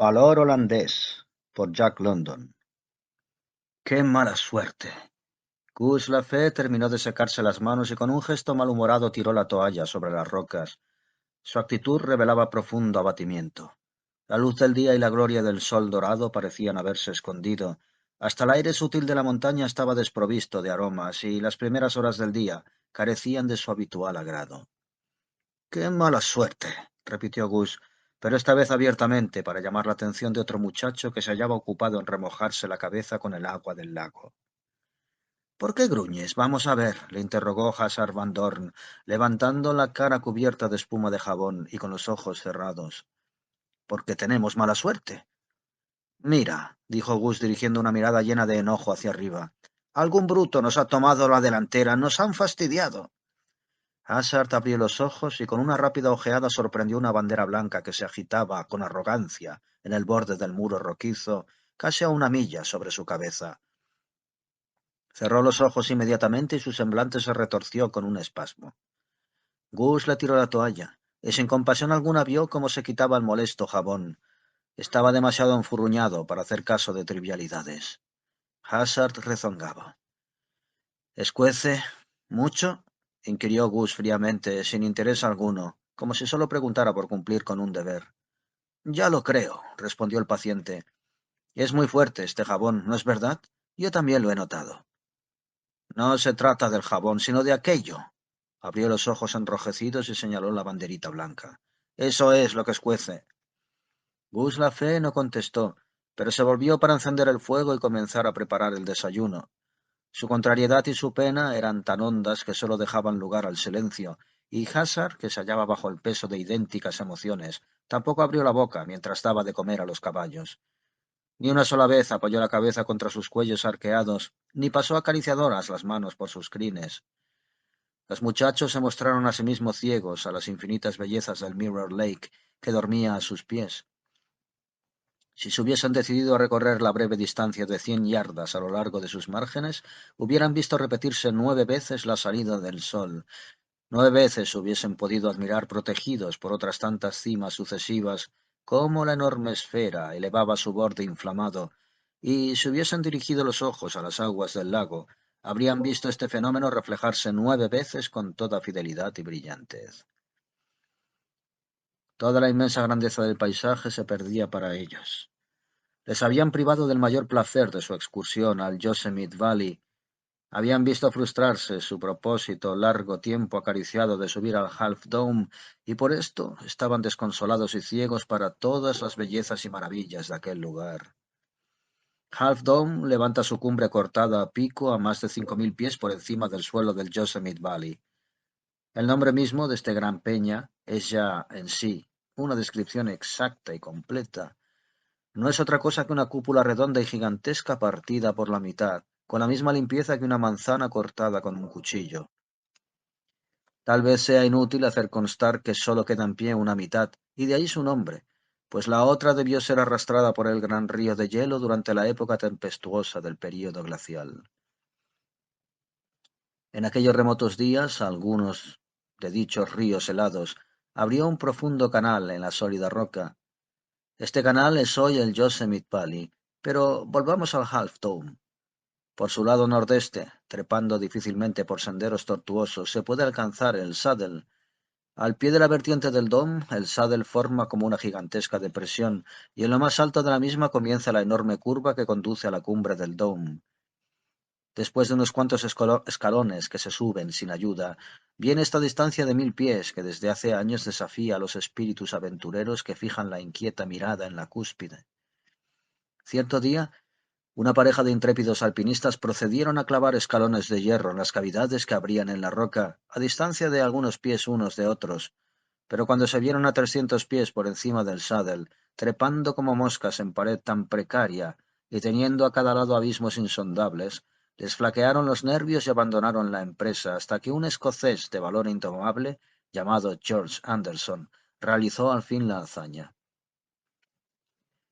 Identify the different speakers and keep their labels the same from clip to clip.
Speaker 1: Valor holandés, por Jack London. ¡Qué mala suerte! Gus Lafayette terminó de secarse las manos y con un gesto malhumorado tiró la toalla sobre las rocas. Su actitud revelaba profundo abatimiento. La luz del día y la gloria del sol dorado parecían haberse escondido. Hasta el aire sutil de la montaña estaba desprovisto de aromas y las primeras horas del día carecían de su habitual agrado. ¡Qué mala suerte! Repitió Gus, pero esta vez abiertamente para llamar la atención de otro muchacho que se hallaba ocupado en remojarse la cabeza con el agua del lago. ¿Por qué gruñes? Vamos a ver, le interrogó Hazard Van Dorn, levantando la cara cubierta de espuma de jabón y con los ojos cerrados. Porque tenemos mala suerte. Mira, dijo Gus dirigiendo una mirada llena de enojo hacia arriba. Algún bruto nos ha tomado la delantera, nos han fastidiado. Hazard abrió los ojos y con una rápida ojeada sorprendió una bandera blanca que se agitaba con arrogancia en el borde del muro roquizo, casi a una milla sobre su cabeza. Cerró los ojos inmediatamente y su semblante se retorció con un espasmo. Gus le tiró la toalla, y sin compasión alguna vio cómo se quitaba el molesto jabón. Estaba demasiado enfurruñado para hacer caso de trivialidades. Hazard rezongaba. —¿Escuece? ¿Mucho? —inquirió Gus fríamente, sin interés alguno, como si solo preguntara por cumplir con un deber. —Ya lo creo —respondió el paciente—. Es muy fuerte este jabón, ¿no es verdad? Yo también lo he notado. No se trata del jabón, sino de aquello. Abrió los ojos enrojecidos y señaló la banderita blanca. Eso es lo que escuece. Gus Lafayette no contestó, pero se volvió para encender el fuego y comenzar a preparar el desayuno. Su contrariedad y su pena eran tan hondas que sólo dejaban lugar al silencio, y Hazard, que se hallaba bajo el peso de idénticas emociones, tampoco abrió la boca mientras daba de comer a los caballos. Ni una sola vez apoyó la cabeza contra sus cuellos arqueados, ni pasó acariciadoras las manos por sus crines. Los muchachos se mostraron a sí mismos ciegos a las infinitas bellezas del Mirror Lake que dormía a sus pies. Si se hubiesen decidido a recorrer la breve distancia de 100 yardas a lo largo de sus márgenes, hubieran visto repetirse 9 veces la salida del sol. 9 veces hubiesen podido admirar protegidos por otras tantas cimas sucesivas cómo la enorme esfera elevaba su borde inflamado, y si hubiesen dirigido los ojos a las aguas del lago, habrían visto este fenómeno reflejarse 9 veces con toda fidelidad y brillantez. Toda la inmensa grandeza del paisaje se perdía para ellos. Les habían privado del mayor placer de su excursión al Yosemite Valley. Habían visto frustrarse su propósito largo tiempo acariciado de subir al Half Dome, y por esto estaban desconsolados y ciegos para todas las bellezas y maravillas de aquel lugar. Half Dome levanta su cumbre cortada a pico a más de 5.000 pies por encima del suelo del Yosemite Valley. El nombre mismo de este gran peña es ya en sí una descripción exacta y completa. No es otra cosa que una cúpula redonda y gigantesca partida por la mitad, con la misma limpieza que una manzana cortada con un cuchillo. Tal vez sea inútil hacer constar que sólo queda en pie una mitad, y de ahí su nombre, pues la otra debió ser arrastrada por el gran río de hielo durante la época tempestuosa del período glacial. En aquellos remotos días, algunos de dichos ríos helados abrió un profundo canal en la sólida roca. Este canal es hoy el Yosemite Valley, pero volvamos al Half Dome. Por su lado nordeste, trepando difícilmente por senderos tortuosos, se puede alcanzar el Saddle. Al pie de la vertiente del Dome, el Saddle forma como una gigantesca depresión, y en lo más alto de la misma comienza la enorme curva que conduce a la cumbre del Dome. Después de unos cuantos escalones que se suben sin ayuda, viene esta distancia de 1.000 pies que desde hace años desafía a los espíritus aventureros que fijan la inquieta mirada en la cúspide. Cierto día, una pareja de intrépidos alpinistas procedieron a clavar escalones de hierro en las cavidades que abrían en la roca, a distancia de algunos pies unos de otros, pero cuando se vieron a 300 pies por encima del Saddle, trepando como moscas en pared tan precaria y teniendo a cada lado abismos insondables, les flaquearon los nervios y abandonaron la empresa hasta que un escocés de valor indomable, llamado George Anderson, realizó al fin la hazaña.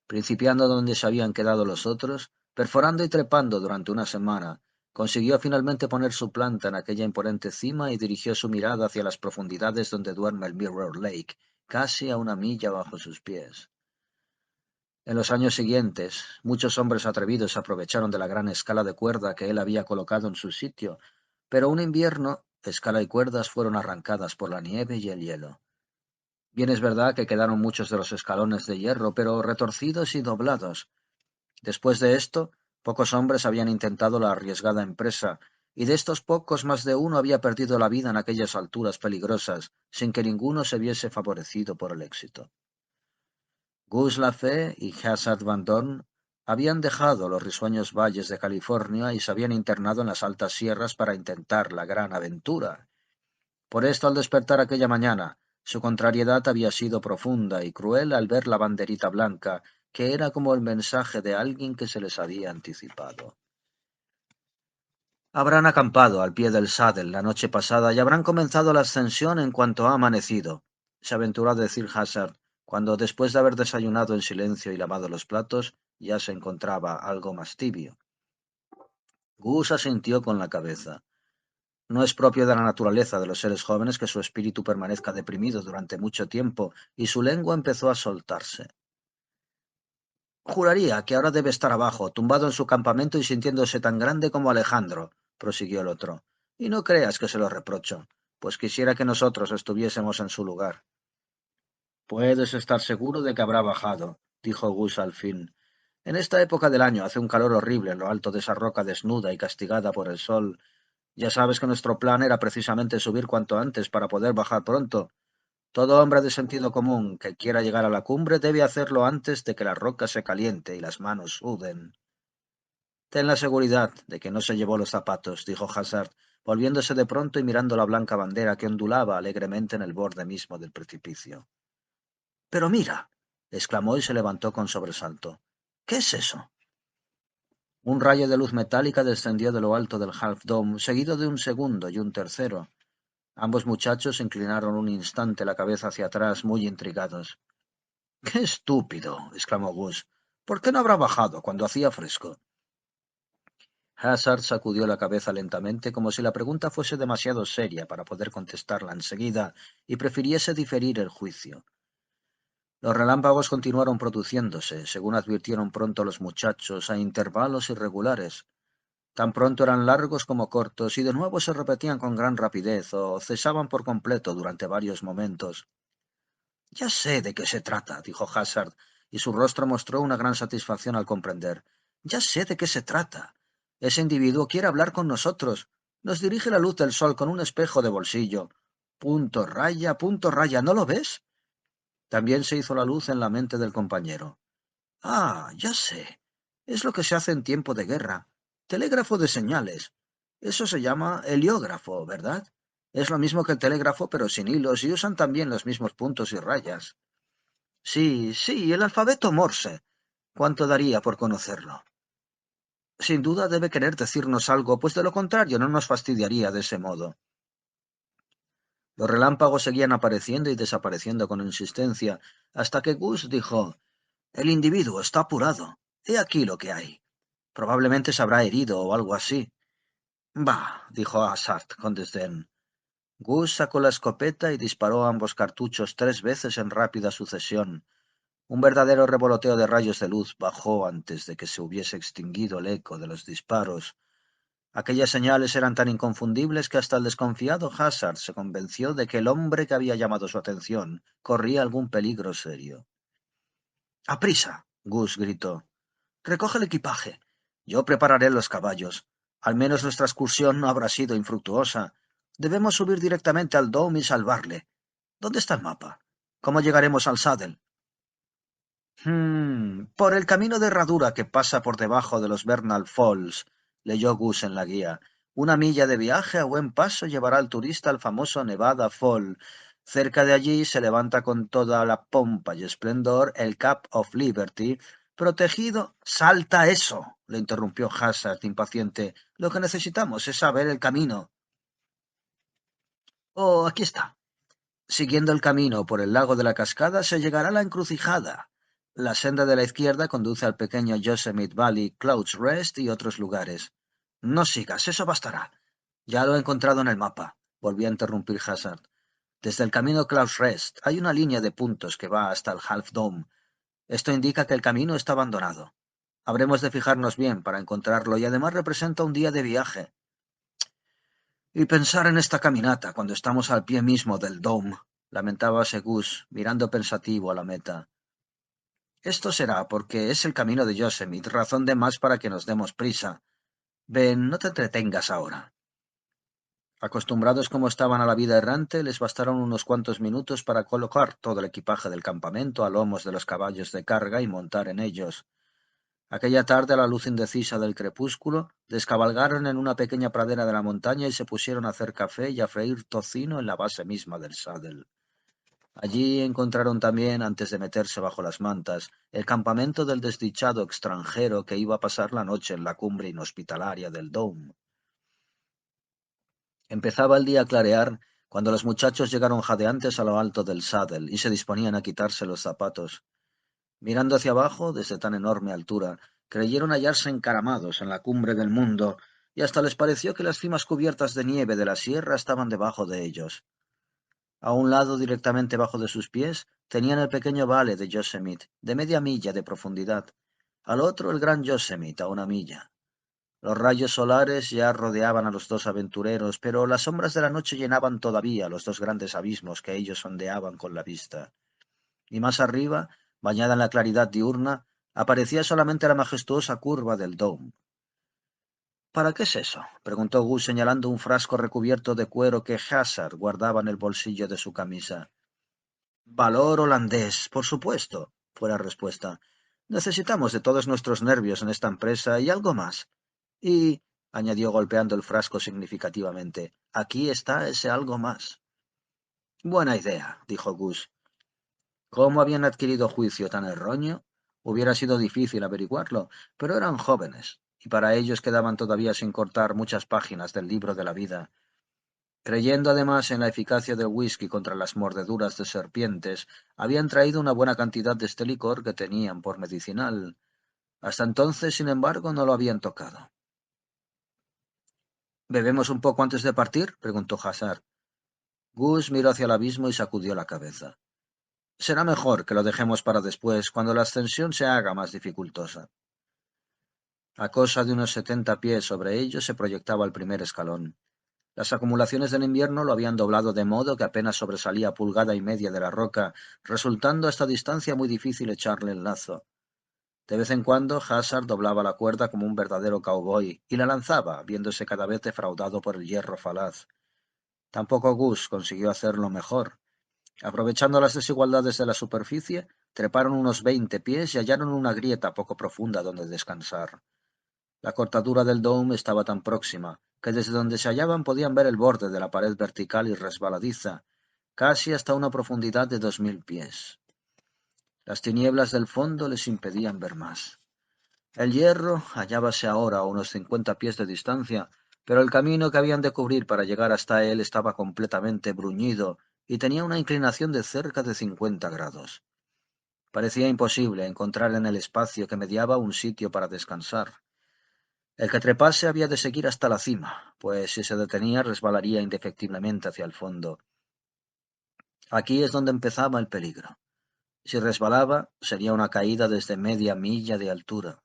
Speaker 1: Principiando donde se habían quedado los otros, perforando y trepando durante una semana, consiguió finalmente poner su planta en aquella imponente cima y dirigió su mirada hacia las profundidades donde duerme el Mirror Lake, casi a una milla bajo sus pies. En los años siguientes, muchos hombres atrevidos se aprovecharon de la gran escala de cuerda que él había colocado en su sitio, pero un invierno, escala y cuerdas fueron arrancadas por la nieve y el hielo. Bien es verdad que quedaron muchos de los escalones de hierro, pero retorcidos y doblados. Después de esto, pocos hombres habían intentado la arriesgada empresa, y de estos pocos más de uno había perdido la vida en aquellas alturas peligrosas, sin que ninguno se viese favorecido por el éxito. Gus Lafay y Hazard Van Dorn habían dejado los risueños valles de California y se habían internado en las altas sierras para intentar la gran aventura. Por esto, al despertar aquella mañana, su contrariedad había sido profunda y cruel al ver la banderita blanca, que era como el mensaje de alguien que se les había anticipado. Habrán acampado al pie del Saddle la noche pasada y habrán comenzado la ascensión en cuanto ha amanecido, se aventuró a decir Hazard, cuando, después de haber desayunado en silencio y lavado los platos, ya se encontraba algo más tibio. Gus asintió con la cabeza. No es propio de la naturaleza de los seres jóvenes que su espíritu permanezca deprimido durante mucho tiempo, y su lengua empezó a soltarse. Juraría que ahora debe estar abajo, tumbado en su campamento y sintiéndose tan grande como Alejandro, prosiguió el otro. Y no creas que se lo reprocho, pues quisiera que nosotros estuviésemos en su lugar. Puedes estar seguro de que habrá bajado, dijo Gus al fin. En esta época del año hace un calor horrible en lo alto de esa roca desnuda y castigada por el sol. Ya sabes que nuestro plan era precisamente subir cuanto antes para poder bajar pronto. Todo hombre de sentido común que quiera llegar a la cumbre debe hacerlo antes de que la roca se caliente y las manos suden. Ten la seguridad de que no se llevó los zapatos, dijo Hazard, volviéndose de pronto y mirando la blanca bandera que ondulaba alegremente en el borde mismo del precipicio. Pero mira, exclamó y se levantó con sobresalto. ¿Qué es eso? Un rayo de luz metálica descendió de lo alto del Half Dome, seguido de un segundo y un tercero. Ambos muchachos inclinaron un instante la cabeza hacia atrás, muy intrigados. ¡Qué estúpido! Exclamó Gus. ¿Por qué no habrá bajado cuando hacía fresco? Hazard sacudió la cabeza lentamente, como si la pregunta fuese demasiado seria para poder contestarla enseguida, y prefiriese diferir el juicio. Los relámpagos continuaron produciéndose, según advirtieron pronto los muchachos, a intervalos irregulares. Tan pronto eran largos como cortos, y de nuevo se repetían con gran rapidez, o cesaban por completo durante varios momentos. Ya sé de qué se trata, dijo Hazard, y su rostro mostró una gran satisfacción al comprender. Ya sé de qué se trata. Ese individuo quiere hablar con nosotros. Nos dirige la luz del sol con un espejo de bolsillo. Punto raya, ¿no lo ves? También se hizo la luz en la mente del compañero. Ah, ya sé. Es lo que se hace en tiempo de guerra. Telégrafo de señales. Eso se llama heliógrafo, ¿verdad? Es lo mismo que el telégrafo, pero sin hilos, y usan también los mismos puntos y rayas. Sí, sí, el alfabeto Morse. ¿Cuánto daría por conocerlo? Sin duda debe querer decirnos algo, pues de lo contrario no nos fastidiaría de ese modo. Los relámpagos seguían apareciendo y desapareciendo con insistencia, hasta que Gus dijo: El individuo está apurado. He aquí lo que hay. Probablemente se habrá herido o algo así. Bah, dijo Hazard con desdén. Gus sacó la escopeta y disparó ambos cartuchos 3 veces en rápida sucesión. Un verdadero revoloteo de rayos de luz bajó antes de que se hubiese extinguido el eco de los disparos. Aquellas señales eran tan inconfundibles que hasta el desconfiado Hazard se convenció de que el hombre que había llamado su atención corría algún peligro serio. ¡Aprisa! Gus gritó. Recoge el equipaje. Yo prepararé los caballos. Al menos nuestra excursión no habrá sido infructuosa. Debemos subir directamente al Dome y salvarle. ¿Dónde está el mapa? ¿Cómo llegaremos al Saddle? Por el camino de herradura que pasa por debajo de los Bernal Falls, leyó Gus en la guía. Una milla de viaje a buen paso llevará al turista al famoso Nevada Fall. Cerca de allí se levanta con toda la pompa y esplendor el Cap of Liberty, protegido. ¡Salta eso!, le interrumpió Hazard, impaciente. Lo que necesitamos es saber el camino. Oh, aquí está. Siguiendo el camino por el lago de la cascada se llegará a la encrucijada. La senda de la izquierda conduce al pequeño Yosemite Valley, Clouds Rest y otros lugares. No sigas, eso bastará. Ya lo he encontrado en el mapa, volvió a interrumpir Hazard. Desde el camino Clouds Rest hay una línea de puntos que va hasta el Half Dome. Esto indica que el camino está abandonado. Habremos de fijarnos bien para encontrarlo y además representa un día de viaje. Y pensar en esta caminata cuando estamos al pie mismo del Dome, lamentábase Gus, mirando pensativo a la meta. Esto será porque es el camino de Yosemite, razón de más para que nos demos prisa. Ven, no te entretengas ahora. Acostumbrados como estaban a la vida errante, les bastaron unos cuantos minutos para colocar todo el equipaje del campamento a lomos de los caballos de carga y montar en ellos. Aquella tarde, a la luz indecisa del crepúsculo, descabalgaron en una pequeña pradera de la montaña y se pusieron a hacer café y a freír tocino en la base misma del Saddle. Allí encontraron también, antes de meterse bajo las mantas, el campamento del desdichado extranjero que iba a pasar la noche en la cumbre inhospitalaria del Dome. Empezaba el día a clarear cuando los muchachos llegaron jadeantes a lo alto del Saddle y se disponían a quitarse los zapatos. Mirando hacia abajo, desde tan enorme altura, creyeron hallarse encaramados en la cumbre del mundo, y hasta les pareció que las cimas cubiertas de nieve de la sierra estaban debajo de ellos. A un lado, directamente bajo de sus pies, tenían el pequeño vale de Yosemite, de media milla de profundidad. Al otro, el gran Yosemite, a una milla. Los rayos solares ya rodeaban a los dos aventureros, pero las sombras de la noche llenaban todavía los dos grandes abismos que ellos sondeaban con la vista. Y más arriba, bañada en la claridad diurna, aparecía solamente la majestuosa curva del Dome. ¿Para qué es eso?, preguntó Gus señalando un frasco recubierto de cuero que Hazard guardaba en el bolsillo de su camisa. Valor holandés, por supuesto, fue la respuesta. Necesitamos de todos nuestros nervios en esta empresa y algo más. Y, añadió golpeando el frasco significativamente, aquí está ese algo más. Buena idea, dijo Gus. ¿Cómo habían adquirido juicio tan erróneo? Hubiera sido difícil averiguarlo, pero eran jóvenes, y para ellos quedaban todavía sin cortar muchas páginas del libro de la vida. Creyendo además en la eficacia del whisky contra las mordeduras de serpientes, habían traído una buena cantidad de este licor que tenían por medicinal. Hasta entonces, sin embargo, no lo habían tocado. ¿Bebemos un poco antes de partir?, preguntó Hazard. Gus miró hacia el abismo y sacudió la cabeza. Será mejor que lo dejemos para después, cuando la ascensión se haga más dificultosa. A cosa de unos 70 pies sobre ellos se proyectaba el primer escalón. Las acumulaciones del invierno lo habían doblado de modo que apenas sobresalía pulgada y media de la roca, resultando a esta distancia muy difícil echarle el lazo. De vez en cuando, Hazard doblaba la cuerda como un verdadero cowboy y la lanzaba, viéndose cada vez defraudado por el hierro falaz. Tampoco Gus consiguió hacerlo mejor. Aprovechando las desigualdades de la superficie, treparon unos 20 pies y hallaron una grieta poco profunda donde descansar. La cortadura del Dome estaba tan próxima que desde donde se hallaban podían ver el borde de la pared vertical y resbaladiza, casi hasta una profundidad de 2000 pies. Las tinieblas del fondo les impedían ver más. El hierro hallábase ahora a unos 50 pies de distancia, pero el camino que habían de cubrir para llegar hasta él estaba completamente bruñido y tenía una inclinación de cerca de 50 grados. Parecía imposible encontrar en el espacio que mediaba un sitio para descansar. El que trepase había de seguir hasta la cima, pues si se detenía resbalaría indefectiblemente hacia el fondo. Aquí es donde empezaba el peligro. Si resbalaba, sería una caída desde media milla de altura.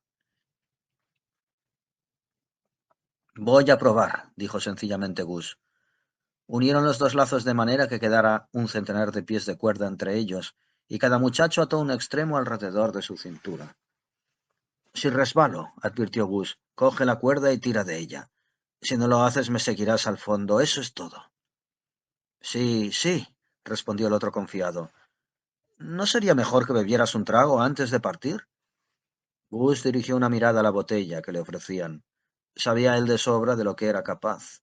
Speaker 1: Voy a probar, dijo sencillamente Gus. Unieron los dos lazos de manera que quedara un centenar de pies de cuerda entre ellos, y cada muchacho ató un extremo alrededor de su cintura. Si resbalo, advirtió Gus, coge la cuerda y tira de ella. Si no lo haces, me seguirás al fondo, eso es todo. Sí, sí, respondió el otro confiado. ¿No sería mejor que bebieras un trago antes de partir? Gus dirigió una mirada a la botella que le ofrecían. Sabía él de sobra de lo que era capaz.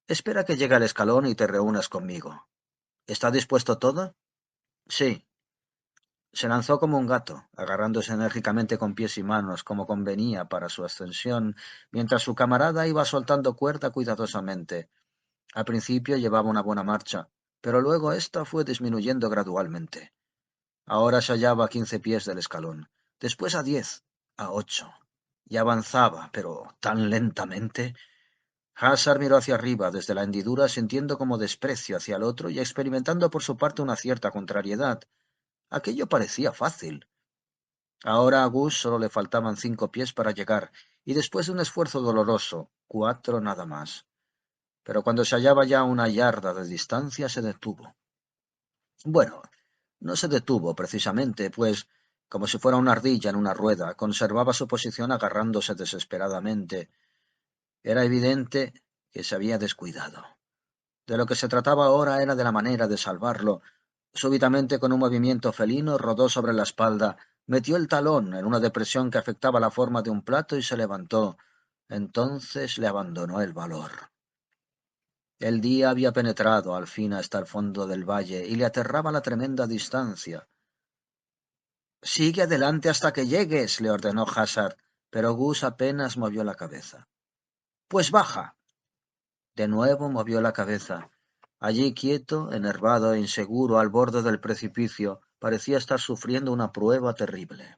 Speaker 1: Espera que llegue al escalón y te reúnas conmigo. ¿Está dispuesto todo? Sí. Se lanzó como un gato, agarrándose enérgicamente con pies y manos, como convenía para su ascensión, mientras su camarada iba soltando cuerda cuidadosamente. Al principio llevaba una buena marcha, pero luego ésta fue disminuyendo gradualmente. Ahora se hallaba a 15 pies del escalón, después a 10, a 8, y avanzaba, pero tan lentamente. Hazard miró hacia arriba desde la hendidura, sintiendo como desprecio hacia el otro y experimentando por su parte una cierta contrariedad. Aquello parecía fácil. Ahora a Gus solo le faltaban 5 pies para llegar, y después de un esfuerzo doloroso, 4 nada más. Pero cuando se hallaba ya a una yarda de distancia, se detuvo. Bueno, no se detuvo precisamente, pues, como si fuera una ardilla en una rueda, conservaba su posición agarrándose desesperadamente. Era evidente que se había descuidado. De lo que se trataba ahora era de la manera de salvarlo. Súbitamente, con un movimiento felino, rodó sobre la espalda, metió el talón en una depresión que afectaba la forma de un plato y se levantó. Entonces le abandonó el valor. El día había penetrado al fin hasta el fondo del valle y le aterraba la tremenda distancia. Sigue adelante hasta que llegues, le ordenó Hazard, pero Gus apenas movió la cabeza. Pues baja. De nuevo movió la cabeza. Allí quieto, enervado e inseguro al borde del precipicio, parecía estar sufriendo una prueba terrible.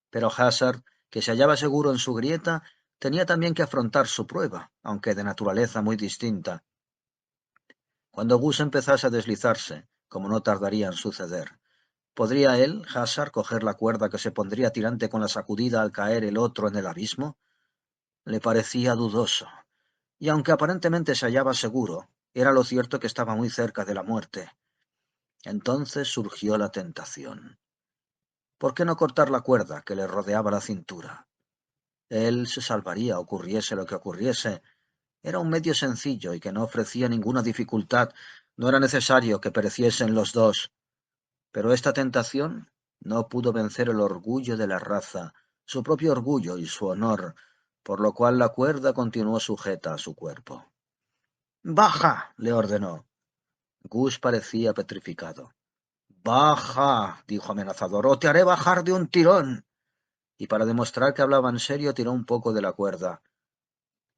Speaker 1: Pero Hazard, que se hallaba seguro en su grieta, tenía también que afrontar su prueba, aunque de naturaleza muy distinta. Cuando Gus empezase a deslizarse, como no tardaría en suceder, ¿podría él, Hazard, coger la cuerda que se pondría tirante con la sacudida al caer el otro en el abismo? Le parecía dudoso, y aunque aparentemente se hallaba seguro, era lo cierto que estaba muy cerca de la muerte. Entonces surgió la tentación. ¿Por qué no cortar la cuerda que le rodeaba la cintura? Él se salvaría, ocurriese lo que ocurriese. Era un medio sencillo y que no ofrecía ninguna dificultad. No era necesario que pereciesen los dos. Pero esta tentación no pudo vencer el orgullo de la raza, su propio orgullo y su honor, por lo cual la cuerda continuó sujeta a su cuerpo. «¡Baja!», le ordenó. Gus parecía petrificado. «¡Baja!», dijo amenazador, «o te haré bajar de un tirón». Y para demostrar que hablaba en serio, tiró un poco de la cuerda.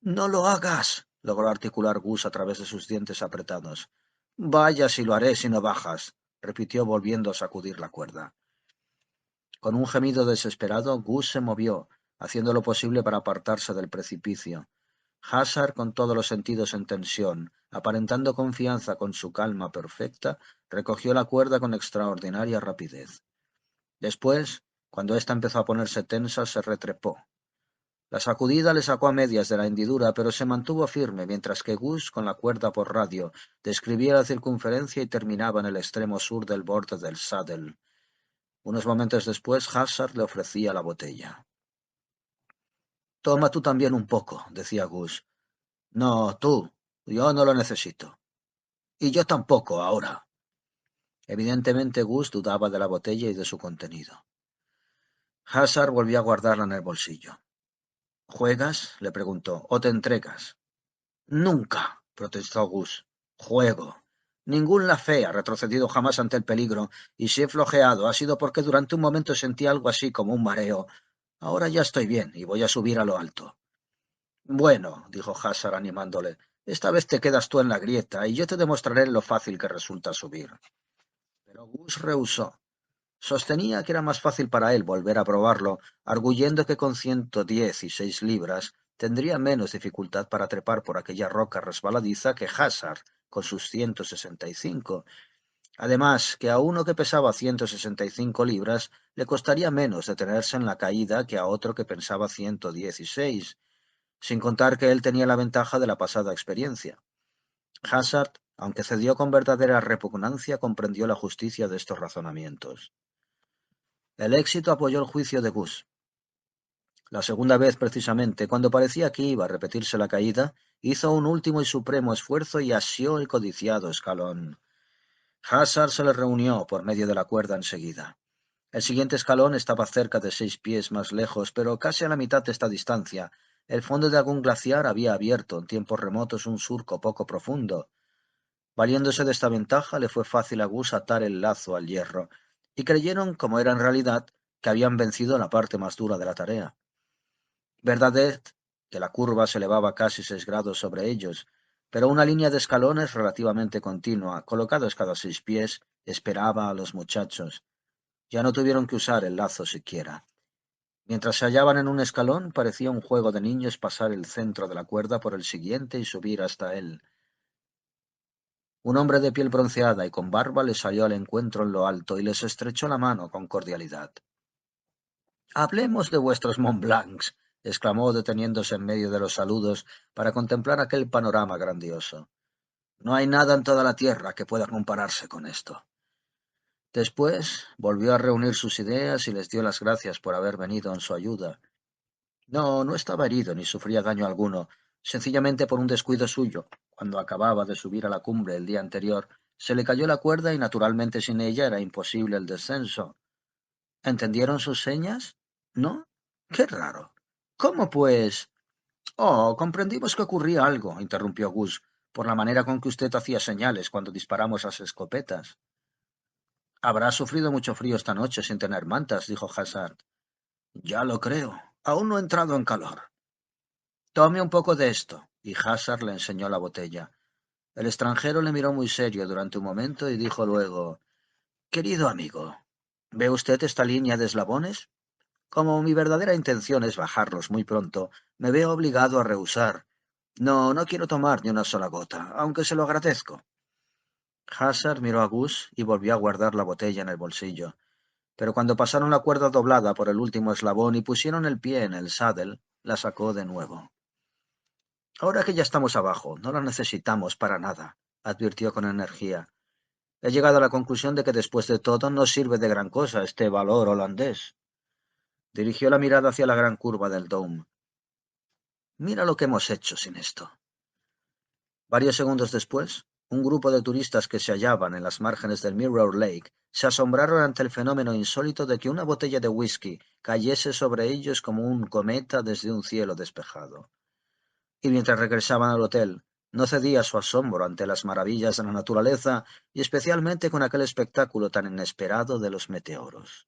Speaker 1: «¡No lo hagas!», logró articular Gus a través de sus dientes apretados. «Vaya si lo haré si no bajas», repitió volviendo a sacudir la cuerda. Con un gemido desesperado, Gus se movió, haciendo lo posible para apartarse del precipicio. Hazard, con todos los sentidos en tensión, aparentando confianza con su calma perfecta, recogió la cuerda con extraordinaria rapidez. Después, cuando ésta empezó a ponerse tensa, se retrepó. La sacudida le sacó a medias de la hendidura, pero se mantuvo firme, mientras que Gus, con la cuerda por radio, describía la circunferencia y terminaba en el extremo sur del borde del Saddle. Unos momentos después, Hazard le ofrecía la botella. «Toma tú también un poco», decía Gus. «No, tú. Yo no lo necesito». «Y yo tampoco, ahora». Evidentemente Gus dudaba de la botella y de su contenido. Hazard volvió a guardarla en el bolsillo. «¿Juegas?», le preguntó, «o te entregas». «Nunca», protestó Gus. «Juego. Ningún Lafay ha retrocedido jamás ante el peligro, y si he flojeado ha sido porque durante un momento sentí algo así como un mareo. Ahora ya estoy bien y voy a subir a lo alto». «Bueno», dijo Hazard animándole, «esta vez te quedas tú en la grieta y yo te demostraré lo fácil que resulta subir». Pero Gus rehusó. Sostenía que era más fácil para él volver a probarlo, arguyendo que con 116 libras tendría menos dificultad para trepar por aquella roca resbaladiza que Hazard con sus 165. Además, que a uno que pesaba 165 libras le costaría menos detenerse en la caída que a otro que pensaba 116, sin contar que él tenía la ventaja de la pasada experiencia. Hazard, aunque cedió con verdadera repugnancia, comprendió la justicia de estos razonamientos. El éxito apoyó el juicio de Gus. La segunda vez, precisamente, cuando parecía que iba a repetirse la caída, hizo un último y supremo esfuerzo y asió el codiciado escalón. Hazard se le reunió por medio de la cuerda enseguida. El siguiente escalón estaba cerca de 6 pies más lejos, pero casi a la mitad de esta distancia. El fondo de algún glaciar había abierto en tiempos remotos un surco poco profundo. Valiéndose de esta ventaja, le fue fácil a Gus atar el lazo al hierro, y creyeron, como era en realidad, que habían vencido la parte más dura de la tarea. Verdad es que la curva se elevaba casi 6 grados sobre ellos, pero una línea de escalones relativamente continua, colocados cada 6 pies, esperaba a los muchachos. Ya no tuvieron que usar el lazo siquiera. Mientras se hallaban en un escalón, parecía un juego de niños pasar el centro de la cuerda por el siguiente y subir hasta él. Un hombre de piel bronceada y con barba les salió al encuentro en lo alto y les estrechó la mano con cordialidad. Hablemos de vuestros Mont Blancs, exclamó deteniéndose en medio de los saludos para contemplar aquel panorama grandioso. No hay nada en toda la tierra que pueda compararse con esto. Después volvió a reunir sus ideas y les dio las gracias por haber venido en su ayuda. No, no estaba herido ni sufría daño alguno, sencillamente por un descuido suyo. Cuando acababa de subir a la cumbre el día anterior, se le cayó la cuerda y naturalmente sin ella era imposible el descenso. ¿Entendieron sus señas? ¿No? Qué raro. ¿Cómo pues? Oh, comprendimos que ocurría algo, interrumpió Gus, por la manera con que usted hacía señales cuando disparamos las escopetas. Habrá sufrido mucho frío esta noche sin tener mantas, dijo Hassard. Ya lo creo. Aún no he entrado en calor. Tome un poco de esto. Y Hassard le enseñó la botella. El extranjero le miró muy serio durante un momento y dijo luego, Querido amigo, ¿ve usted esta línea de eslabones? Como mi verdadera intención es bajarlos muy pronto, me veo obligado a rehusar. No, no quiero tomar ni una sola gota, aunque se lo agradezco. Hassard miró a Gus y volvió a guardar la botella en el bolsillo. Pero cuando pasaron la cuerda doblada por el último eslabón y pusieron el pie en el saddle, la sacó de nuevo. Ahora que ya estamos abajo, no la necesitamos para nada, advirtió con energía. He llegado a la conclusión de que después de todo no sirve de gran cosa este valor holandés. Dirigió la mirada hacia la gran curva del Dome. Mira lo que hemos hecho sin esto. Varios segundos después, un grupo de turistas que se hallaban en las márgenes del Mirror Lake se asombraron ante el fenómeno insólito de que una botella de whisky cayese sobre ellos como un cometa desde un cielo despejado. Y mientras regresaban al hotel, no cedía su asombro ante las maravillas de la naturaleza y especialmente con aquel espectáculo tan inesperado de los meteoros.